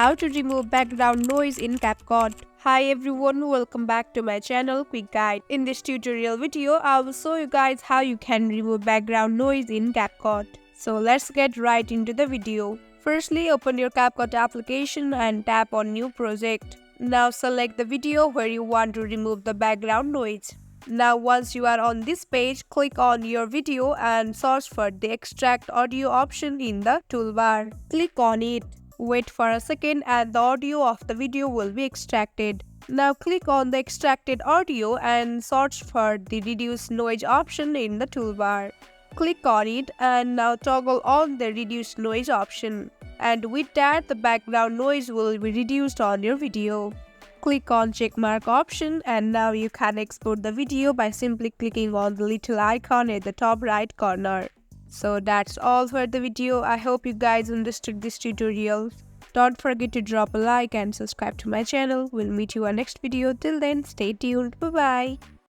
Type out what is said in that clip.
how to remove background noise in CapCut. Hi everyone, welcome back to my channel Quick Guide. In this tutorial video, I will show you guys how you can remove background noise in CapCut. So let's get right into the video. Firstly, open your CapCut application and tap on New Project. Now select the video where you want to remove the background noise. Now once you are on this page, click on your video and search for the extract audio option in the toolbar. Click on it. Wait for a second and the audio of the video will be extracted. Now click on the extracted audio and search for the reduce noise option in the toolbar. Click on it and now toggle on the reduce noise option. And with that, the background noise will be reduced on your video. Click on checkmark option and now you can export the video by simply clicking on the little icon at the top right corner. So that's all for the video. I hope you guys understood this tutorial. Don't forget to drop a like and subscribe to my channel. We'll meet you on next video. Till then, stay tuned. Bye bye.